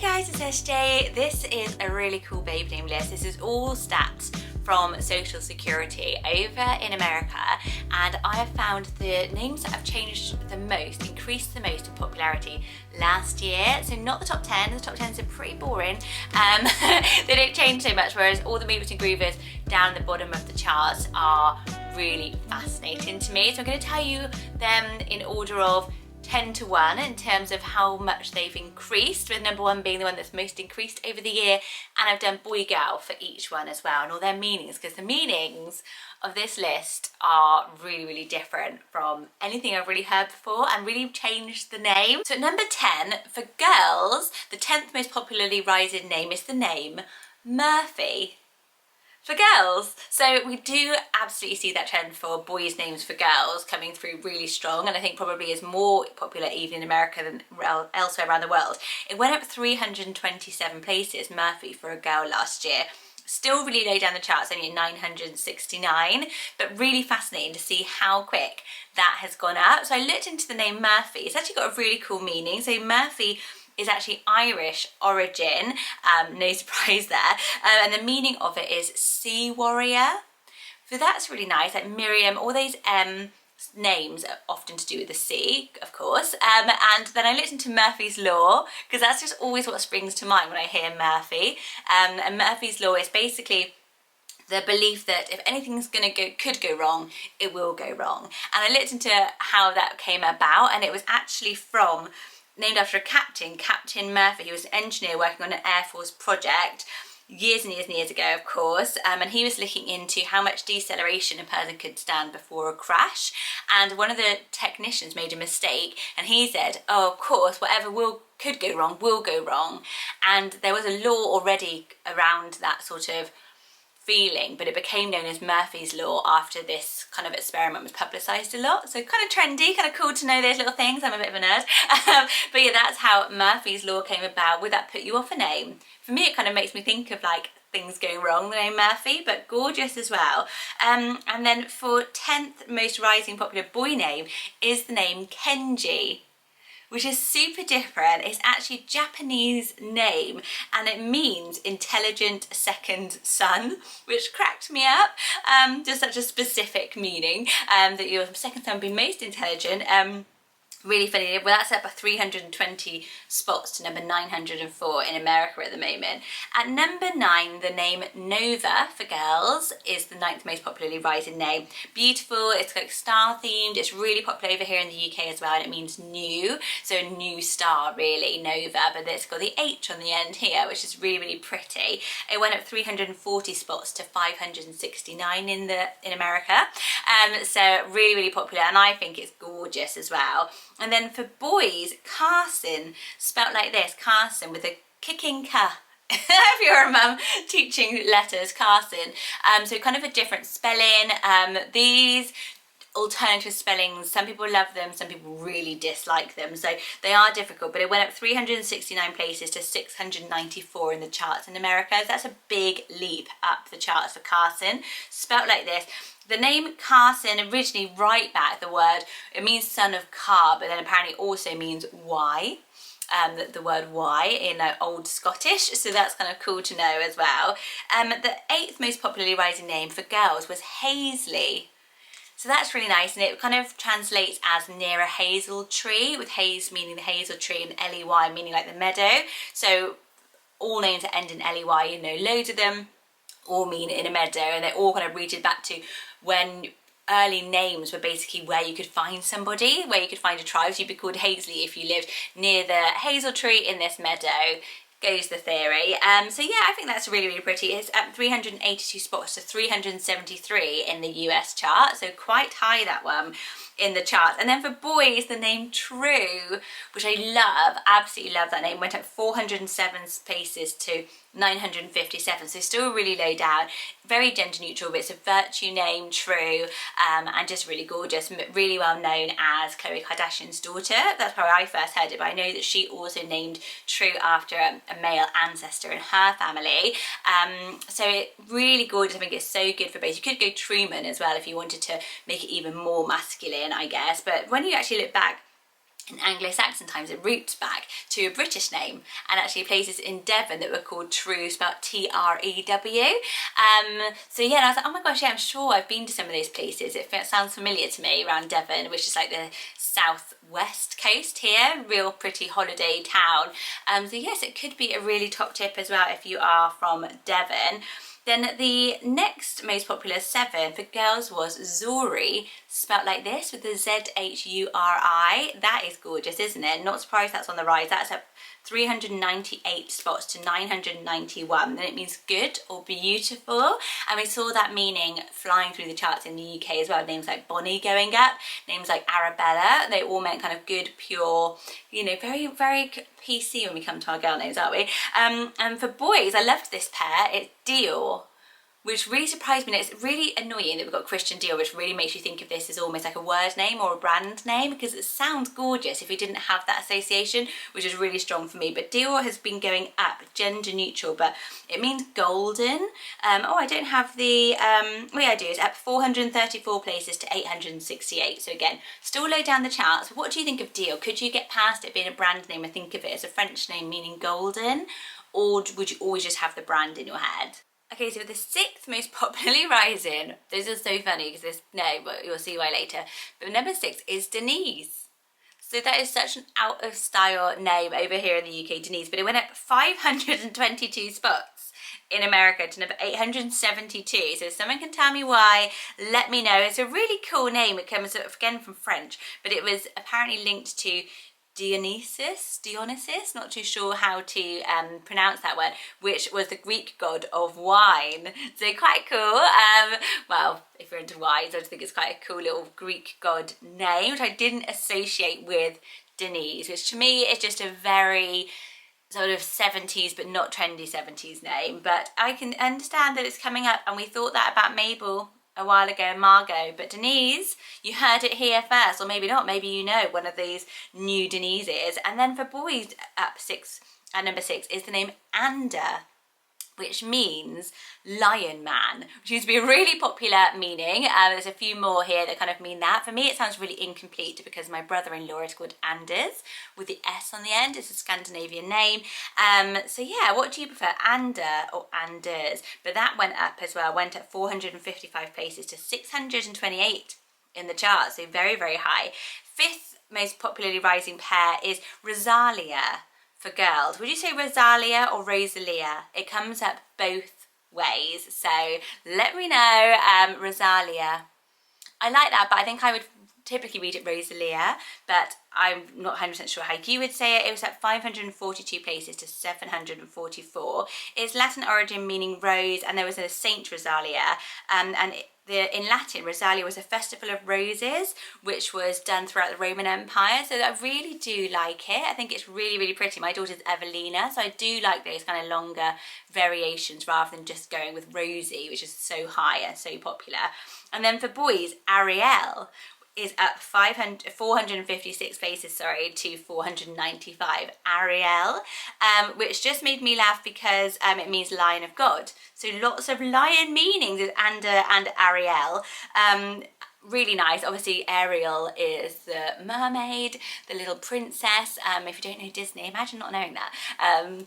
guys, it's SJ. This is a really cool baby name list. This is all stats from Social Security over in America, and I have found the names that have changed the most, increased the most in popularity last year. So not the top 10, the top 10s are pretty boring. They don't change so much, whereas all the movers and groovers down the bottom of the charts are really fascinating to me. So I'm going to tell you them in order of 10 to 1 in terms of how much they've increased, with number 1 being the one that's most increased over the year, and I've done boy girl for each one as well, and all their meanings, because the meanings of this list are really different from anything I've really heard before and really changed the name. So at number 10, for girls, the 10th most popularly rising name is the name Murphy. For girls. So we do absolutely see that trend for boys' names for girls coming through really strong, and I think probably is more popular even in America than elsewhere around the world. It went up 327 places, Murphy, for a girl last year. Still really low down the charts, only at 969, but really fascinating to see how quick that has gone up. So I looked into the name Murphy. It's actually got a really cool meaning. So Murphy is actually Irish origin, no surprise there, and the meaning of it is sea warrior. So that's really nice, like Miriam, all those names are often to do with the sea, of course, and then I looked into Murphy's Law, because that's just always what springs to mind when I hear Murphy, and Murphy's Law is basically the belief that if anything's could go wrong, it will go wrong. And I looked into how that came about, and it was actually named after a captain, Captain Murphy. He was an engineer working on an Air Force project years and years ago, of course, and he was looking into how much deceleration a person could stand before a crash, and one of the technicians made a mistake, and he said, oh, of course, whatever could go wrong will go wrong. And there was a law already around that sort of feeling, but it became known as Murphy's Law after this kind of experiment was publicised a lot. So kind of trendy, kind of cool to know those little things. I'm a bit of a nerd. But yeah, that's how Murphy's Law came about. Would that put you off a name? For me, it kind of makes me think of like things going wrong, the name Murphy, but gorgeous as well. And then for 10th most rising popular boy name is the name Kenji, which is super different. It's actually a Japanese name, and it means intelligent second son, which cracked me up. Just such a specific meaning, that your second son would be most intelligent. Really funny. Well, that's up by 320 spots to number 904 in America at the moment. At number 9, the name Nova for girls is the 9th most popularly rising name. Beautiful, it's like star themed, it's really popular over here in the UK as well, and it means new, so a new star really, Nova, but it's got the H on the end here, which is really pretty. It went up 340 spots to 569 in America, so really popular, and I think it's gorgeous as well. And then for boys, Carson, spelt like this, Carson with a kicking K. If you're a mum teaching letters, Carson. So kind of a different spelling. These alternative spellings, some people love them, some people really dislike them, so they are difficult, but it went up 369 places to 694 in the charts in America. That's a big leap up the charts for Carson, spelt like this. The name Carson originally, right back, the word, it means son of car, but then apparently also means Y, the word Y in Old Scottish, so that's kind of cool to know as well. The 8th most popularly rising name for girls was Hazley. So that's really nice, and it kind of translates as near a hazel tree, with haze meaning the hazel tree and L-E-Y meaning like the meadow. So all names that end in L-E-Y, you know, loads of them all mean in a meadow, and they're all kind of rooted back to when early names were basically where you could find somebody, where you could find a tribe. So you'd be called Hazley if you lived near the hazel tree in this meadow, goes the theory. So yeah, I think that's really pretty. It's up 382 spots to 373 in the US chart, so quite high, that one, in the charts. And then for boys, the name True, which I love, absolutely love that name, went up 407 places to 957, so still really low down, very gender neutral, but it's a virtue name, True, and just really gorgeous, really well known as Khloe Kardashian's daughter. That's how I first heard it, but I know that she also named True after a male ancestor in her family. So it really gorgeous. I think it's so good for both. You could go Truman as well if you wanted to make it even more masculine, I guess, but when you actually look back in Anglo-Saxon times, it roots back to a British name, and actually places in Devon that were called Trew, spelled T-R-E-W. So yeah, and I was like, oh my gosh, yeah, I'm sure I've been to some of those places. It sounds familiar to me around Devon, which is like the southwest coast here, real pretty holiday town. So yes, it could be a really top tip as well if you are from Devon. Then the next most popular 7 for girls was Zuri, spelt like this with the Z-H-U-R-I. That is gorgeous, isn't it? Not surprised that's on the rise. That's up 398 spots to 991. Then it means good or beautiful. And we saw that meaning flying through the charts in the UK as well. Names like Bonnie going up, names like Arabella. They all meant kind of good, pure, you know, very, very PC when we come to our girl names, aren't we? And for boys, I loved this pair. It's Dior, which really surprised me. And it's really annoying that we've got Christian Dior, which really makes you think of this as almost like a word name or a brand name, because it sounds gorgeous if you didn't have that association, which is really strong for me. But Dior has been going up, gender neutral, but it means golden. Oh, I don't have the, oh yeah, I do. It's up 434 places to 868. So again, still low down the charts. What do you think of Dior? Could you get past it being a brand name and think of it as a French name meaning golden? Or would you always just have the brand in your head? Okay, so the 6th most popularly rising, those are so funny because this, no, but you'll see why later. But number 6 is Denise. So that is such an out of style name over here in the UK, Denise, but it went up 522 spots in America to number 872. So if someone can tell me why, let me know. It's a really cool name. It comes again from French, but it was apparently linked to Dionysus, not too sure how to pronounce that word, which was the Greek god of wine. So quite cool. Well, if you're into wine, I just think it's quite a cool little Greek god name, which I didn't associate with Denise, which to me is just a very sort of 70s but not trendy 70s name. But I can understand that it's coming up, and we thought that about Mabel a while ago, Margot, but Denise, you heard it here first, or maybe not, maybe you know one of these new Denises. And then for boys, up 6 at number 6 is the name Ander, which means lion man, which used to be a really popular meaning. There's a few more here that kind of mean that. For me, it sounds really incomplete because my brother-in-law is called Anders with the S on the end. It's a Scandinavian name. So yeah, what do you prefer, Ander or Anders? But that went up as well, went up 455 places to 628 in the charts, so very, very high. 5th most popularly rising pair is Rosalia. For girls, would you say Rosalia or Rosalia? It comes up both ways, so let me know. Rosalia, I like that, but I think I would typically read it Rosalia, but I'm not 100% sure how you would say it. It was at 542 places to 744. It's Latin origin meaning rose, and there was a Saint Rosalia, in Latin, Rosalia was a festival of roses, which was done throughout the Roman Empire. So I really do like it. I think it's really, really pretty. My daughter's Evelina, so I do like those kind of longer variations rather than just going with Rosie, which is so high and so popular. And then for boys, Ariel is up 456 places, to 495. Ariel, which just made me laugh because it means Lion of God. So lots of lion meanings with Ander and Ariel. Really nice. Obviously, Ariel is the mermaid, the little princess. If you don't know Disney, imagine not knowing that.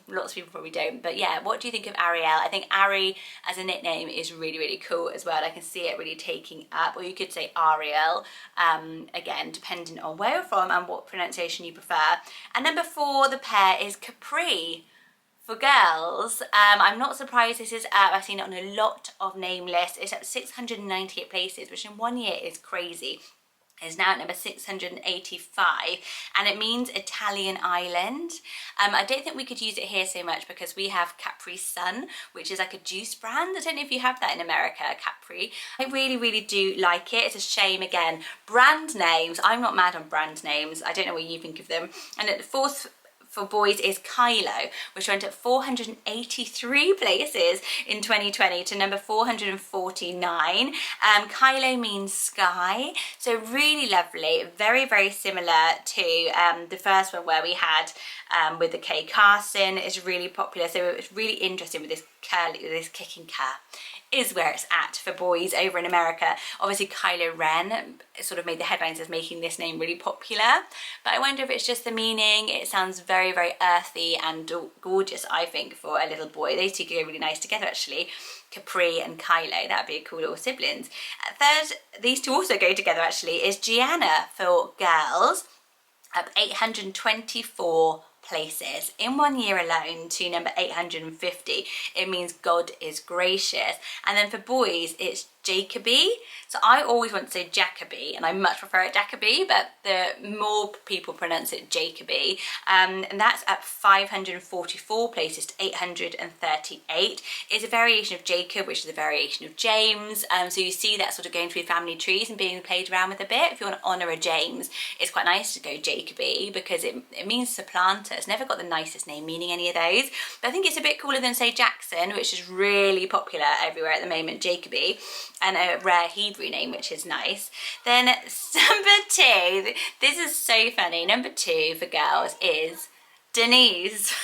Lots of people probably don't. But yeah, what do you think of Ariel? I think Ari as a nickname is really, really cool as well. I can see it really taking up. Or you could say Ariel, again, depending on where you're from and what pronunciation you prefer. And number 4, the pair is Capri. For girls, I'm not surprised this is up. I've seen it on a lot of name lists. It's at 698 places, which in 1 year is crazy. It's now at number 685, and it means Italian island. I don't think we could use it here so much because we have Capri Sun, which is like a juice brand. I don't know if you have that in America, Capri. I really, really do like it. It's a shame, again, brand names. I'm not mad on brand names. I don't know what you think of them. And at the 4th for boys is Kylo, which went up 483 places in 2020 to number 449. Kylo means sky, so really lovely, very, very similar to the first one where we had with the K. Carson. Is really popular, so it's really interesting with this curly, this kicking cur. is where it's at for boys over in America. Obviously Kylo Ren sort of made the headlines as making this name really popular, but I wonder if it's just the meaning. It sounds very, very earthy and gorgeous, I think, for a little boy. Those two go really nice together actually, Capri and Kylo. That'd be a cool little siblings. Third, these two also go together actually, is Gianna for girls, up 824 places in 1 year alone to number 850. It means God is gracious. And then for boys, it's JAKOBY. So I always want to say JAKOBY, and I much prefer it JAKOBY, but the more people pronounce it JAKOBY. And that's up 544 places to 838. It's a variation of Jacob, which is a variation of James. So you see that sort of going through family trees and being played around with a bit. If you want to honour a James, it's quite nice to go JAKOBY because it means supplanter. It's never got the nicest name meaning any of those, but I think it's a bit cooler than say Jackson, which is really popular everywhere at the moment, JAKOBY, and a rare Hebrew name, which is nice. Then number 2, this is so funny, number 2 for girls is DENISE.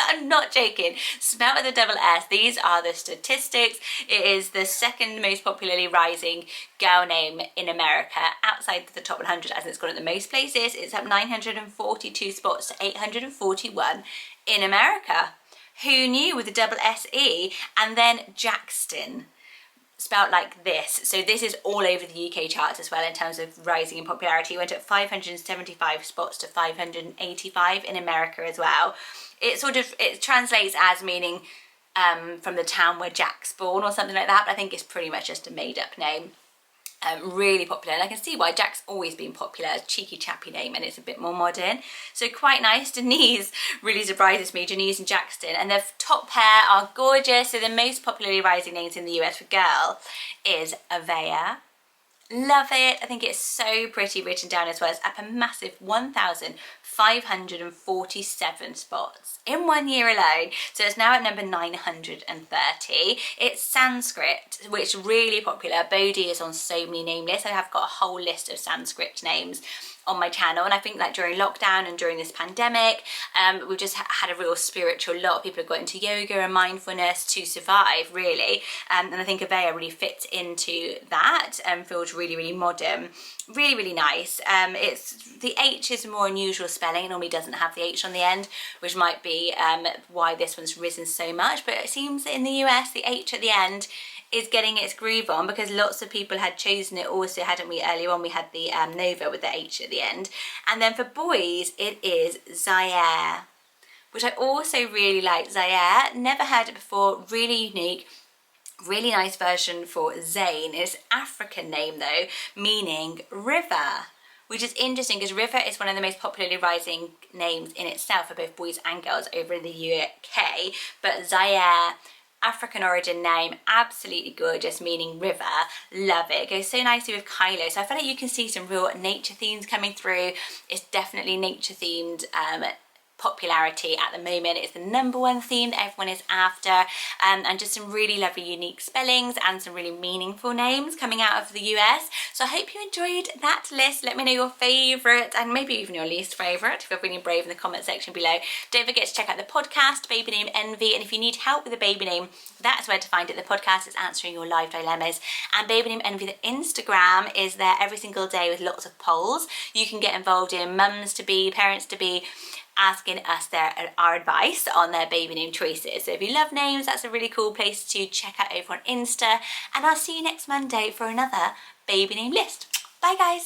I'm not joking, spelled with a double S. These are the statistics. It is the second most popularly rising girl name in America, outside the top 100, as it's gone at the most places. It's up 942 spots to 841 in America. Who knew, with a double S-E? And then Jackson, spelt like this. So this is all over the UK charts as well in terms of rising in popularity. It went up 575 spots to 585 in America as well. It translates as meaning from the town where Jack's born or something like that, but I think it's pretty much just a made up name. Really popular, and I can see why. Jack's always been popular, a cheeky chappy name, and it's a bit more modern, so quite nice. DENISE really surprises me, DENISE and Jackson, and the top pair are gorgeous. So the most popularly rising names in the US for girl is Avea. Love it. I think it's so pretty written down as well. It's up a massive 1,547 spots in 1 year alone. So it's now at number 930. It's Sanskrit, which is really popular. Bodhi is on so many name lists. I have got a whole list of Sanskrit names on my channel, and I think that during lockdown and during this pandemic, we've just had a real spiritual, lot of people have got into yoga and mindfulness to survive, really, and I think Avea really fits into that and feels really, really modern, really, really nice. It's the H is a more unusual spelling. It normally doesn't have the H on the end, which might be why this one's risen so much, but it seems in the US the H at the end is getting its groove on, because lots of people had chosen it also, hadn't we? Earlier on we had the Nova with the H at the end. And then for boys it is Zaire, which I also really like. Zaire, never heard it before, really unique, really nice version for Zayn. It's an African name though, meaning river, which is interesting because river is one of the most popularly rising names in itself for both boys and girls over in the UK. But Zaire, African origin name, absolutely gorgeous, meaning river. Love it. It goes so nicely with Kylo. So I feel like you can see some real nature themes coming through. It's definitely nature themed popularity at the moment. It's the #1 theme that everyone is after, and just some really lovely unique spellings and some really meaningful names coming out of the US. So I hope you enjoyed that list. Let me know your favourite and maybe even your least favourite if you're feeling brave in the comment section below. Don't forget to check out the podcast, Baby Name Envy, and if you need help with a baby name, that's where to find it. The podcast is answering your live dilemmas, and Baby Name Envy, the Instagram, is there every single day with lots of polls. You can get involved in mums to be, parents to be, asking us our advice on their baby name choices. So if you love names, that's a really cool place to check out over on Insta, and I'll see you next Monday for another baby name list. Bye guys.